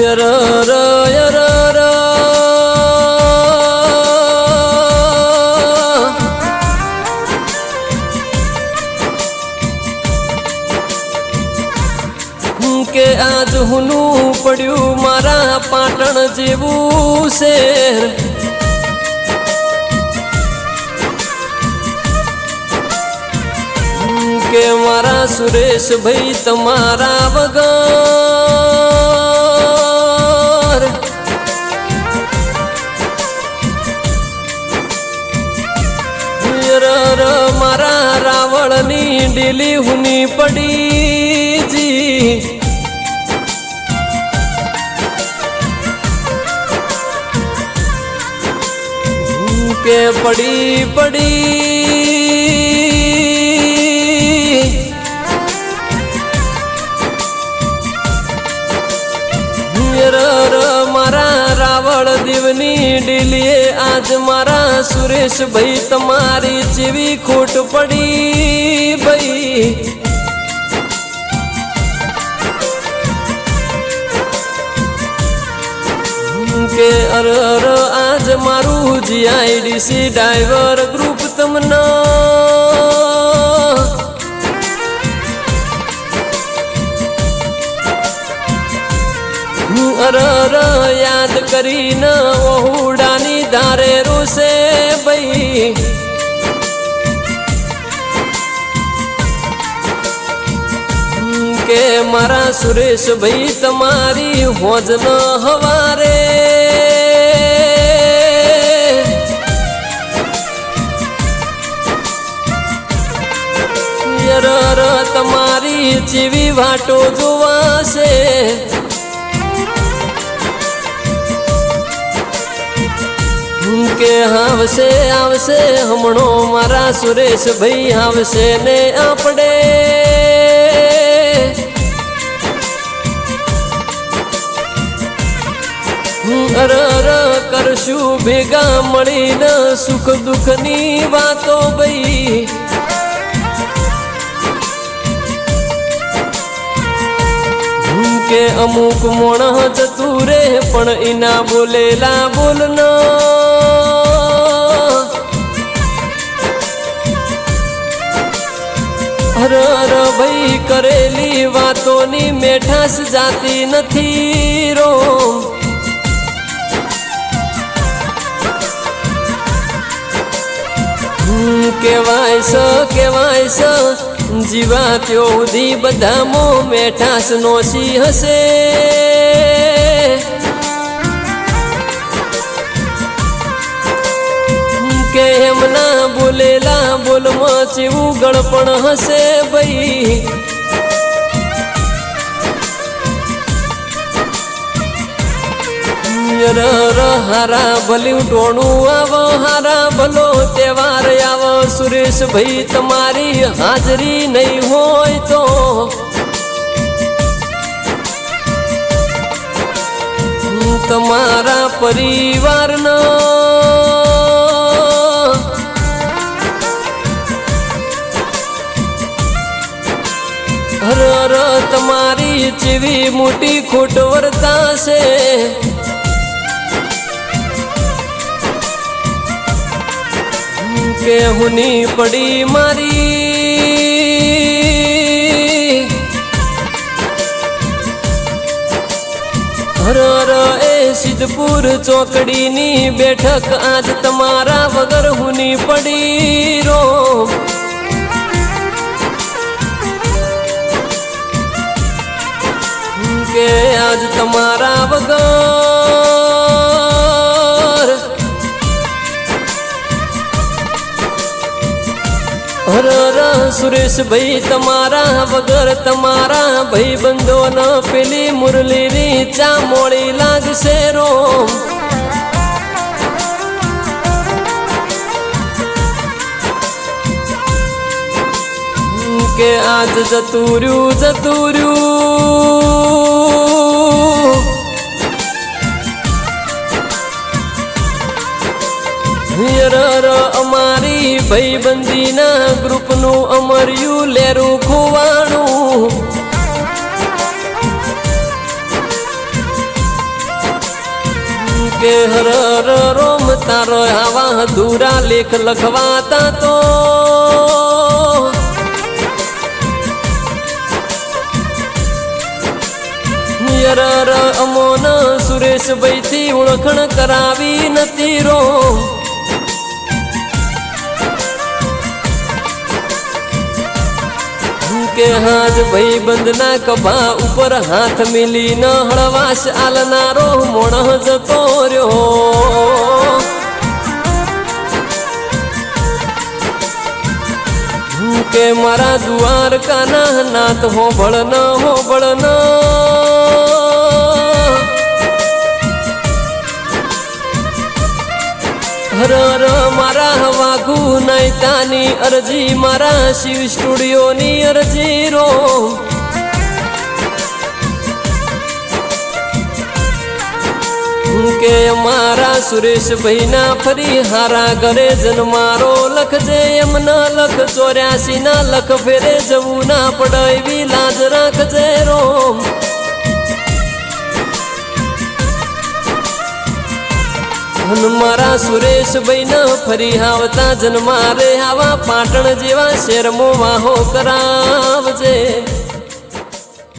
કે આજ હુનું પડ્યું મારા પાટણ જેવું શેર કે મારા સુરેશ ભાઈ તમારા વગર મારા રાવણની ડીલી હુની પડી જી કે પડી મારા રાવળ દેવની ડીલીએ આજ મારા સુરેશ ભાઈ તમારી જેવી ખોટ પડી ભાઈ કે આજ મારું જીઆઈડીસી ડ્રાઈવર ગ્રુપ તમને યાદ કરીને ઓહુડાની ધારે રોશે ભાઈ કે મારા સુરેશ ભાઈ તમારી હોજ ન હવારે તમારી જેવી વાટો જોવાશે કે આવશે આવશે હમણો મારા સુરેશ ભાઈ આવશે ને આપણે કરશું ભેગા મળીને સુખ દુઃખની વાતો ભાઈ કે અમુક મોણ જતું રે પણ એના બોલેલા બોલનો ભાઈ કરેલી વાતોની મેઠાસ જાતી નથી રો કેવાય સ જીવા ત્યો ઉધી બધામો મેઠાસ નોસી હશે કે એમના બોલેલા બોલમાં ચેવું ગળપણ હશે ભાઈ હારા ભલ્યું ટોણું આવો હારા ભલો તહેવાર આવો સુરેશ ભાઈ તમારી હાજરી નહીં હોય તો તમારા પરિવારનો તમારી જેવી મોટી ખોટ વર્તાશે કે હુની પડી મારી એ સિદ્ધપુર ચોકડીની બેઠક આજ તમારા વગર હુની પડી રો કે આજ તમારા વગર સુરેશ ભાઈ તમારા વગર તમારા ભાઈ બંધો ન પેલી મુરલીની ચા મોડી લાગશે રો કે આજ જતું રહ્યું અમારી ભાઈબંધીના ગ્રુપનું અમર્યું લેરું ખોવાણું કે હર હર રોમ તારો આવા અધૂરા લેખ લખવાતા તો યરર અમોન સુરેશભાઈ થી ઓળખણ કરાવી નથી રો કે હાજ ભાઈ બંધના કભા ઉપર હાથ મિલી ન હળવાશ આલનારો મોણ જતો રહ્યો કે મારા દ્વારકાના નાથ હોબળ ન હર હર મારા વાઘુ નૈતાની અરજી મારા શિવ સ્ટુડિયોની અરજી રો કે અમારા સુરેશભાઈ ના ફરી હારા ઘરે જન્મારો લખજે એમના લખ 84 ના લખ ફેરે જવું ના પડે એવી લાજ રાખજે રો મારા સુરેશભાઈ ન ફરી આવતા જન્મારે આવા પાટણ જેવા શહેરમાં વાહો કરાવજે।